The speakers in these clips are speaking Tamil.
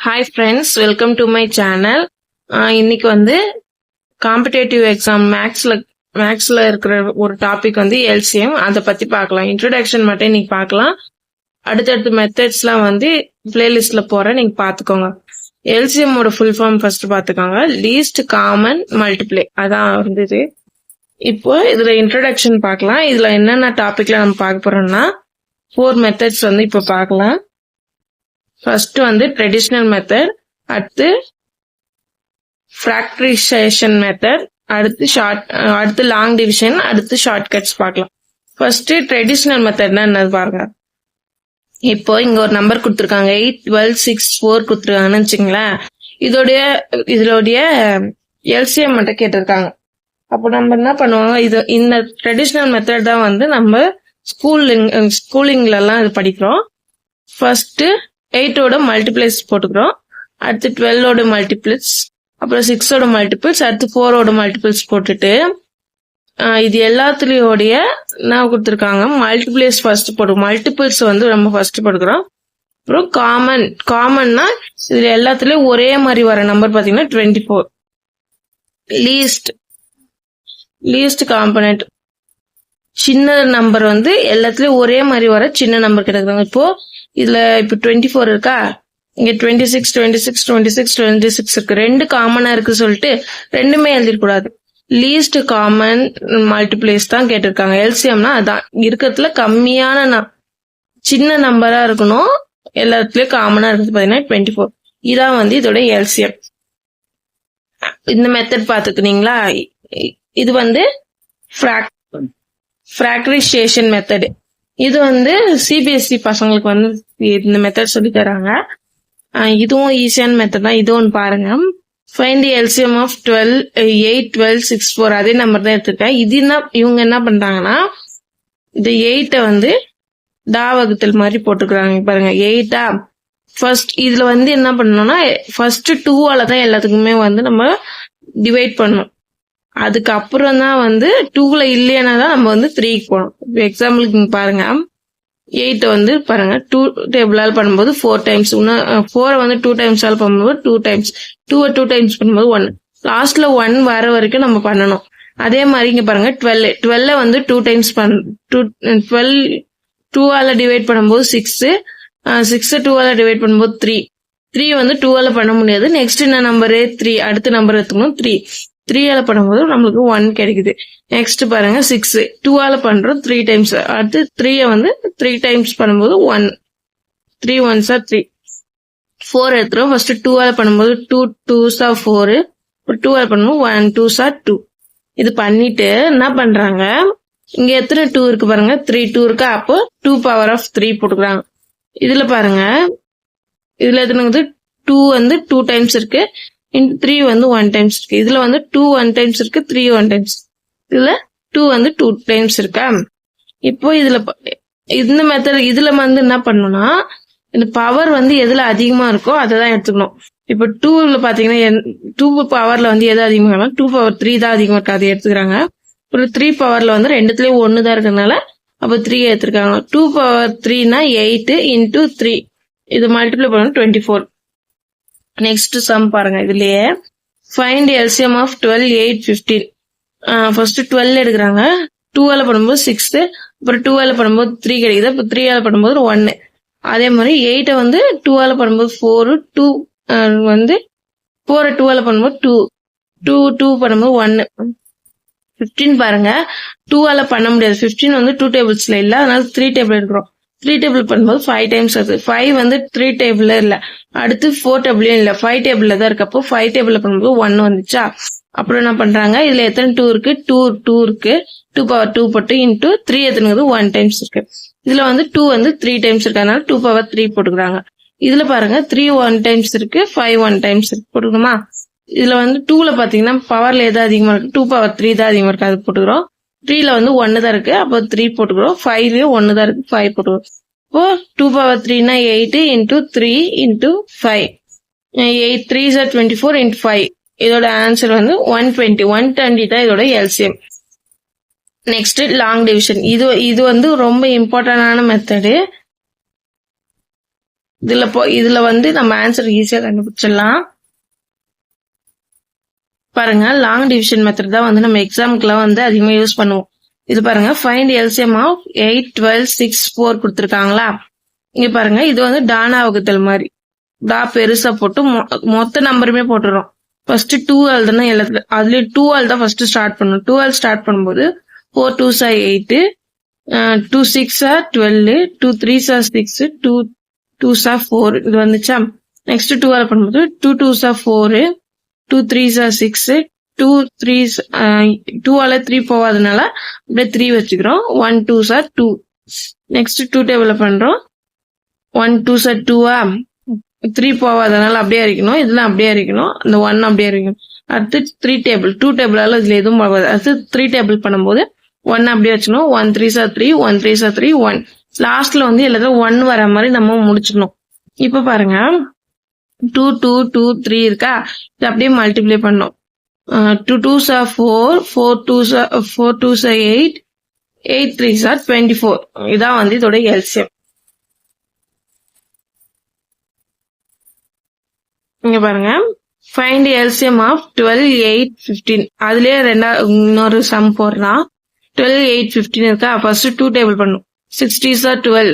Hi friends, welcome to my channel. இன்னைக்கு வந்து காம்படேட்டிவ் எக்ஸாம் மேக்ஸ்ல இருக்கிற ஒரு டாபிக் வந்து எல்சிஎம், அதை பத்தி பார்க்கலாம். இன்ட்ரோடக்ஷன் மட்டும் இன்னைக்கு பார்க்கலாம். அடுத்தடுத்த மெத்தட்ஸ்லாம் வந்து பிளேலிஸ்ட்ல போறேன், நீங்க பாத்துக்கோங்க. எல்சிஎம் ஓட ஃபுல் ஃபார்ம் ஃபர்ஸ்ட் பாத்துக்கோங்க. லீஸ்ட் காமன் மல்டிப்ளை, அதான் இருந்தது. இப்போ இதுல இன்ட்ரோடக்ஷன் பார்க்கலாம். இதுல என்னென்ன டாபிக்ல நம்ம பார்க்க போறோம்னா 4 மெத்தட்ஸ் வந்து இப்ப பார்க்கலாம். ஃபர்ஸ்ட் வந்து ட்ரெடிஷனல் மெத்தட், அடுத்து ஃபிராக்டரைசேஷன் மெத்தட், அடுத்து லாங் டிவிஷன், அடுத்து ஷார்ட் கட்ஸ் பார்க்கலாம். ஃபர்ஸ்ட் ட்ரெடிஷனல் மெத்தட்னா என்னது பாருங்க. இப்போ இங்க ஒரு நம்பர் கொடுத்துருக்காங்க, 8 12 6 4 கொடுத்துருக்காங்கன்னு வச்சுங்களேன். இதோடைய எல்சிஎம் மட்டும் கேட்டிருக்காங்க. அப்போ நம்ம என்ன பண்ணுவாங்க, இந்த ட்ரெடிஷனல் மெத்தட் தான் வந்து நம்ம ஸ்கூலிங்ல எல்லாம் இது படிக்கிறோம். ஃபர்ஸ்ட் 8ஓட மல்டிபிள்ஸ் போட்டுக்கிறோம், அடுத்து 12ஓட மல்டிபிள்ஸ், அப்புறம் 6ஓட மல்டிபிள்ஸ், அடுத்து 4ஓட மல்டிபிள்ஸ் போட்டுட்டு இது எல்லாத்துலயோடைய என்ன கொடுத்துருக்காங்க மல்டிபிள்ஸ் ஃபர்ஸ்ட் போடுறோம். மல்டிபிள்ஸ் வந்து நம்ம ஃபர்ஸ்ட் போட்டுக்கிறோம். அப்புறம் காமன்னா இதுல எல்லாத்துலயும் ஒரே மாதிரி வர நம்பர் பாத்தீங்கன்னா 24. லீஸ்ட் காம்பனன்ட் சின்ன நம்பர் வந்து எல்லாத்துலயும் ஒரே மாதிரி வர சின்ன நம்பர் கிடைக்கிறாங்க. இப்போ 24 இருக்கா, இங்க 26 26 26 26 இருக்கு. 2 காமனா இருக்கு சொல்லிட்டு ரெண்டுமே எழுதிடக்கூடாது. லீஸ்ட் காமன் மல்டிபிள்ஸ் தான் கேட்டிருக்காங்க. எல்சிஎம்னா அதான் இருக்கிறதுல கம்மியான சின்ன நம்பரா இருக்கணும், எல்லாத்துலயும் காமனா இருக்குது பாத்தீங்கன்னா 24. இதான் வந்து இதோட எல்சிஎம். இந்த மெத்தட் பாத்துக்கிறீங்களா? இது வந்து ஃபிராக்டரைசேஷன் மெத்தட். இது வந்து சிபிஎஸ்இ பசங்களுக்கு வந்து இந்த மெத்தட் சொல்லி தராங்க. இதுவும் ஈஸியான மெத்தட் தான். இதுவும் பாருங்க, ஃபைண்ட் தி எல்சிஎம் ஆஃப் 8 12 6 4, அதே நம்பர் தான் எடுத்திருக்கேன். இவங்க என்ன பண்றாங்கன்னா இந்த 8 வந்து வகுத்தல் மாதிரி போட்டுக்கிறாங்க. பாருங்க 8 ஃபர்ஸ்ட் இதுல வந்து என்ன பண்ணணும்னா ஃபர்ஸ்ட் 2ஆல தான் எல்லாத்துக்குமே வந்து நம்ம டிவைட் பண்ணணும். அதுக்கப்புறம் தான் வந்து 2ல இல்லைன்னா தான் நம்ம வந்து 3க்கு போகணும். எக்ஸாம்பிளுக்கு பாருங்க, 8 வந்து பாருங்க 2 டேபிளால் பண்ணும்போது 4 டைம்ஸ், 4 வந்து 2 டைம்ஸால் பண்ணும்போது 2 டைம்ஸ், 2 2 டைம்ஸ் பண்ணும்போது 1, லாஸ்ட்ல 1 வர வரைக்கும் நம்ம பண்ணணும். அதே மாதிரி இங்க பாருங்க 12 வந்து 2 டைம்ஸ் 12 2ஆல டிவைட் பண்ணும்போது 6, 6 2ஆல டிவைட் பண்ணும்போது 3 வந்து 2ஆல பண்ண முடியாது. நெக்ஸ்ட் என்ன நம்பரு 3, அடுத்த நம்பர் எடுத்துக்கணும் 3ஆல பண்ணும்போது நம்மளுக்கு 1 கிடைக்குது. நெக்ஸ்ட் பாருங்க 6 2ஆல பண்றோம் 3 டைம்ஸ், அடுத்து 3 வந்து 3 டைம்ஸ் பண்ணும்போது 1, 3 1s are 3. 4 எடுத்துறோம். ஃபர்ஸ்ட் 2ஆல பண்ணும்போது 2 2s are 4, 2ஆல பண்ணும்போது 1 2s are 2. இது பண்ணிட்டு என்ன பண்றாங்க, இங்க எத்தனை 2 இருக்கு பாருங்க, 3 2 இருக்கு. அப்போ 2 பவர் ஆஃப் 3 போட்டுக்கிறாங்க. இதுல பாருங்க, இதுல எத்தனை 2 வந்து 2 டைம்ஸ் இருக்கு, 3 வந்து 1 டைம்ஸ் இருக்கு. இதுல வந்து 2 1 டைம்ஸ் இருக்கு, 3 1 டைம்ஸ், இதுல 2 வந்து 2 டைம்ஸ் இருக்கா. இப்போ இந்த மெத்தட் இதுல வந்து என்ன பண்ணணும்னா இந்த பவர் வந்து எதுல அதிகமா இருக்கோ அதை தான் எடுத்துக்கணும். இப்போ 2ல பாத்தீங்கன்னா 2 பவர்ல வந்து எது அதிகமா இருக்கா, 2 பவர் 3 தான் அதிகமா இருக்கு, அதை எடுத்துக்கிறாங்க. ஒரு 3 பவர்ல வந்து ரெண்டுத்துலயும் 1 தான் இருக்கிறதுனால அப்ப 3 எடுத்துருக்காங்க. 2 பவர் 3னா 8 இன்டூ 3, இது மல்டிப்ளை பண்ணணும் 24. நெக்ஸ்ட் சம் பாருங்க, இதுலயே ஃபைண்ட் எல்சிஎம் ஆஃப் 12 8 15. ஃபர்ஸ்ட் 12 எடுக்கிறாங்க, 2ஆல பண்ணும்போது 6, அப்புறம் 2ஆல பண்ணும்போது 3 கிடைக்குது, அப்புறம் 3ஆல பண்ணும்போது 1. அதே மாதிரி 8 வந்து 2ஆல பண்ணும்போது 4, 2 வந்து 4 2ஆல பண்ணும்போது 2 பண்ணும்போது 1. 15 பாருங்க 2ஆல பண்ண முடியாது, 15 வந்து 2 டேபிள்ஸ்ல இல்ல, அதனால 3 டேபிள் எடுக்கிறோம். 3 டேபிள் பண்ணும்போது 5 டைம்ஸ் வருது. 5 வந்து 3 டேபிள்ல இல்ல, அடுத்து 4 டேபிள்லயும் இல்ல, 5 டேபிள்ல தான் இருக்கு. அப்போ 5 டேபிள்ல பண்ணும்போது 1 வந்துச்சா. அப்புறம் என்ன பண்றாங்க, இதுல எத்தனை 2 இருக்கு, 2 இருக்கு, 2 பவர் 2 போட்டு இன்டூ 3 எத்தனை 1 டைம்ஸ் இருக்கு. இதுல வந்து 2 வந்து 3 டைம்ஸ் இருக்கு, அதனால 2 பவர் 3 போட்டுக்கிறாங்க. இதுல பாருங்க 3 1 டைம்ஸ் இருக்கு, 5 1 டைம்ஸ் இருக்கு, போட்டுக்கணுமா. இதுல வந்து 2ல பாத்தீங்கன்னா பவர்ல எது அதிகமா இருக்கு, 2 பவர் 3 தான் அதிகமா இருக்கு, அது போட்டுக்கிறோம். 3ல வந்து 1 தான் இருக்கு, அப்போ 3 போட்டுக்கிறோம். 5லயும் 1 தான் இருக்கு, 5 போட்டுக்கிறோம். இப்போ 2 பவர் 3னா 8 into 3 into 5, 8 3s are 24 into 5. இதோட ஆன்சர் வந்து 120 தான் இதோட எல்சிஎம். Next long division. இது வந்து ரொம்ப இம்பார்ட்டன்டான மெத்தடு. இதுல வந்து நம்ம ஆன்சர் ஈஸியா கண்டுபிடிச்சிடலாம். பாருங்க, லாங் டிவிஷன் மெத்தட் தான் வந்து நம்ம எக்ஸாமுக்குலாம் வந்து அதிகமா யூஸ் பண்ணுவோம். இது பாருங்க, ஃபைண்ட் எல்சிஎம் ஆஃப் 8, 12, 6, 4 கொடுத்துருக்காங்களா. இங்க பாருங்க, இது வந்து டானா வகுத்தல் மாதிரி டா பெருசா போட்டு மொத்த நம்பருமே போட்டுறோம். ஃபர்ஸ்ட் 2 எழுதுனா எல்லாத்துல அதுலயே 2 தான் ஃபர்ஸ்ட் ஸ்டார்ட் பண்ணணும். 2 ஸ்டார்ட் பண்ணும்போது 4 2s are 8, 2 6 are 12, 2 3s are 6, 2 2s are 4 இது வந்துச்சா. நெக்ஸ்ட் 2 பண்ணும்போது 2 2s are 4, 2 3s are 6, 2 3s 2 3 போவாதனால அப்படியே 3 வச்சுக்கிறோம். 1 2s are 2. நெக்ஸ்ட் 2 டேபிள் பண்றோம். 1 2s are 2 3 போவாதனால அப்படியே அரைக்கணும். இதெல்லாம் அப்படியே அரைக்கணும். அந்த 1 அப்படியே அரைக்கணும். அடுத்து 3 டேபிள் 2 டேபிளால இதுல எதுவும் போகாது. அடுத்து 3 டேபிள் பண்ணும்போது 1 அப்படியே வச்சுக்கணும். 1 3s are 3, 1 3s are 3, 1. லாஸ்ட்ல வந்து எல்லாத்தையும் 1 வர மாதிரி நம்ம முடிச்சிடணும். இப்ப பாருங்க, 2 2 2 3 இருக்கா, இது அப்படியே மல்டிப்ளை பண்ணோம். 2 2s are 4, 4 2s are 8, 8 3s are 24. இதான் வந்து இதோட எல்சிஎம். இங்க பாருங்க, ஃபைண்ட் எல்சிஎம் ஆஃப் 12, 8, 15. அதுலயே இன்னொரு சம் போடுறான். 12, 8, 15 இருக்கா. ஃபர்ஸ்ட் 2 டேபிள் பண்ணும். 6 3s are 12,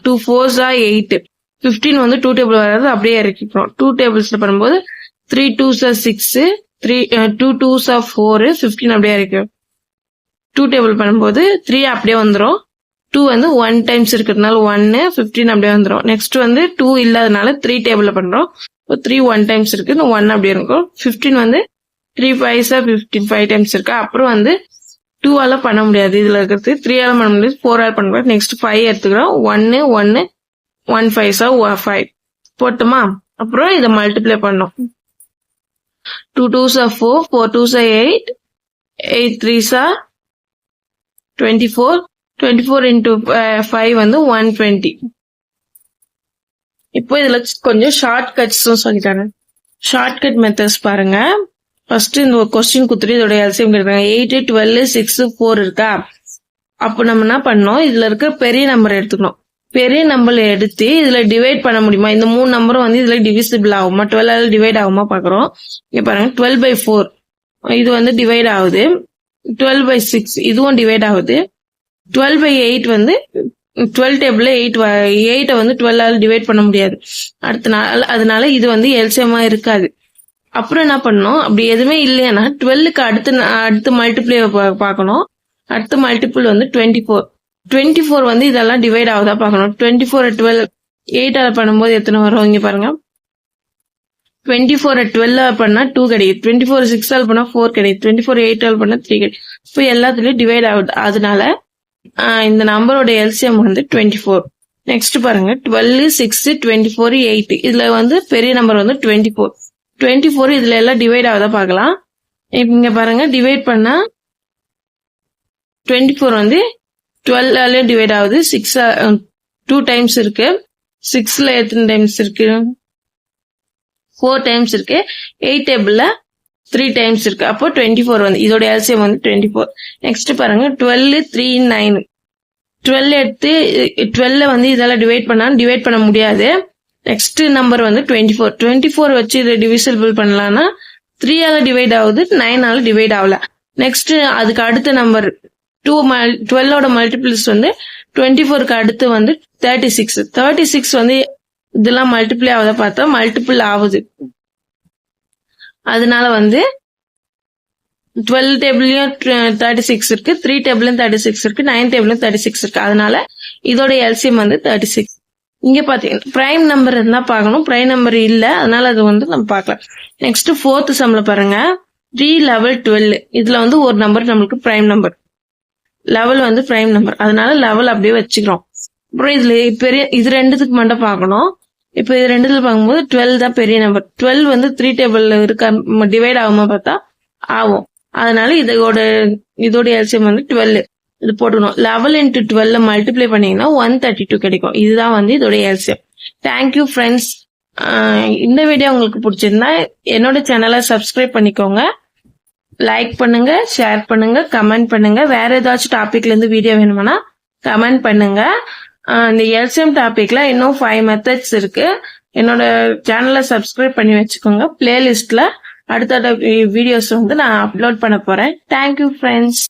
2 4s are 8. 15 வந்து 2 டேபிள் வராது, அப்படியே இறக்கிக்கிறோம். 2 டேபிள்ஸ்ல பண்ணும்போது 3 2s are 6, 2 2s are 4, 15 அப்படியே இறக்கிறோம். 2 டேபிள் பண்ணும்போது 3 அப்படியே வந்துடும். 2 வந்து 1 டைம்ஸ் இருக்கிறதுனால 1, 15 அப்படியே வந்துடும். நெக்ஸ்ட் வந்து 2 இல்லாதனால 3 டேபிள்ல பண்றோம். 3 1 டைம்ஸ் இருக்கு, 1 அப்படியே இருக்கும். 15 வந்து 3 5s are 15, 5 டைம்ஸ் இருக்கு. அப்புறம் வந்து 2 பண்ண முடியாது, இதுல இருக்கிறது 3 பண்ண முடியாது, 4 பண்ண முடியாது. நெக்ஸ்ட் 5 எடுத்துக்கிறோம். 1 1 1 5s are 5 போட்டுமா. அப்புறம் இதை மல்டிப்ளை பண்ணோம். 2 2s are 4, 4 2s are 8, 8 3s are 24, 24 into 5 வந்து 120. இப்போ இதுல கொஞ்சம் ஷார்ட் கட்ஸும் சொல்லிட்டாங்க. ஷார்ட் கட் மெத்தட்ஸ் பாருங்க. ஃபர்ஸ்ட் இந்த ஒரு கொஸ்டின் குடுத்துட்டு இதோட எல்சிஎம் கேட்பாங்க. 8 12 6 4 இருக்கா. அப்போ நம்ம என்ன பண்ணோம், இதுல இருக்க பெரிய நம்பர் எடுத்துக்கணும். பெரிய நம்பர் எடுத்து இதுல டிவைட் பண்ண முடியுமா, இந்த 3 நம்பரும் வந்து இதுல டிவிசிபிள் ஆகுமா, 12 டிவைட் ஆகுமா பாக்குறோம். இங்க பாருங்க, 12/4 இது வந்து டிவைட் ஆகுது. 12/6 இதுவும் டிவைட் ஆகுது. 12/8 வந்து 12 டேபிள்ல 8 வந்து 12 டிவைட் பண்ண முடியாது. அடுத்த நாள் அதனால இது வந்து எல்சிஎம்மா இருக்காது. அப்புறம் என்ன பண்ணணும், அப்படி எதுவுமே இல்லைன்னா 12க்கு அடுத்து மல்டிப்ளை பார்க்கணும். அடுத்த மல்டிபிள் வந்து 24. 24 வந்து இதெல்லாம் டிவைட் ஆகுதா பார்க்கணும். 24 12 8 பண்ணும்போது எத்தனை வரும் இங்க பாருங்க. 24 12 பண்ணா 2 கிடைக்கும். 24 6 பண்ணா 4 கிடைக்கும். 24 8 பண்ணா 3 கிடைக்கும். இப்போ எல்லாத்துலயும் டிவைட் ஆகுது. அதனால இந்த நம்பரோட எல்சிஎம் வந்து 24. நெக்ஸ்ட் பாருங்க, 12 6 24 8 இதுல வந்து பெரிய நம்பர் வந்து 24. 24 இதுல எல்லாம் டிவைட் ஆகுதா பார்க்கலாம். இங்க பாருங்க, டிவைட் பண்ணா 24 வந்து 12 டிவைட் ஆகுது. 6 2 டைம்ஸ் இருக்கு. 6ல எத்தனை டைம்ஸ் இருக்கு, 4 டைம்ஸ் இருக்கு. 8 டேபிள்ல 3 டைம்ஸ் இருக்கு. அப்போ 24 வந்து இதோட எல்சிஎம் வந்து 24. நெக்ஸ்ட் பாருங்க, 12 3 9 12 எடுத்து 12 வந்து இதெல்லாம் டிவைட் பண்ண முடியாது. நெக்ஸ்ட் நம்பர் வந்து 24. 24 வச்சு இதை டிவிசிபிள் பண்ணலாம்னா 3 டிவைட் ஆகுது, 9 டிவைட் ஆகல. நெக்ஸ்ட் அதுக்கு அடுத்த நம்பர் 12 மல்டிபிள்ஸ் வந்து 24க்கு அடுத்து வந்து 36. 36 வந்து இதெல்லாம் மல்டிப்ளை ஆகுதா பார்த்தா மல்டிபிள் ஆகுது. அதனால வந்து 12 டேபிள்லயும் 36 இருக்கு, 3 டேபிள்லயும் 36 இருக்கு, 9 டேபிள்லயும் 36 இருக்கு. அதனால இதோட எல்சிஎம் வந்து 36. இங்க பாத்தீங்கன்னா பிரைம் நம்பர் இருந்தா பார்க்கணும். பிரைம் நம்பர் இல்ல, அதனால அது வந்து நம்ம பார்க்கலாம். நெக்ஸ்ட் 4th சம்ல பாருங்க, 3 11 12 இதுல வந்து ஒரு நம்பர் நம்மளுக்கு பிரைம் நம்பர். லெவல் வந்து பிரைம் நம்பர், அதனால லெவல் அப்படியே வச்சுக்கிறோம். அப்புறம் இதுல இது ரெண்டுத்துக்கு மட்டும் பார்க்கணும். இப்ப இது ரெண்டுத்துல பார்க்கும்போது 12 தான் பெரிய நம்பர். 12 வந்து 3 டேபிள்ல இருக்க டிவைட் ஆகுமா பார்த்தா ஆகும். அதனால இதோட எல்சிஎம் வந்து 12 இது போட்டுக்கணும். 11 into 12 மல்டிப்ளை பண்ணீங்கன்னா 132 கிடைக்கும். இதுதான் வந்து இதோட எல்சிஎம். Thank you friends. இந்த வீடியோ உங்களுக்கு பிடிச்சிருந்தா என்னோட சேனலை சப்ஸ்கிரைப் பண்ணிக்கோங்க, லைக் பண்ணுங்க, ஷேர் பண்ணுங்க, கமெண்ட் பண்ணுங்க. வேற ஏதாச்சும் டாபிக்ல இருந்து வீடியோ வேணும்னா கமெண்ட் பண்ணுங்க. இந்த எல்சிஎம் டாபிக்ல இன்னும் 5 மெத்தட்ஸ் இருக்கு. என்னோட சேனலை சப்ஸ்கிரைப் பண்ணி வச்சுக்கோங்க. பிளேலிஸ்ட்ல அடுத்தடுத்த வீடியோஸ் வந்து நான் அப்லோட் பண்ண போறேன். Thank you friends.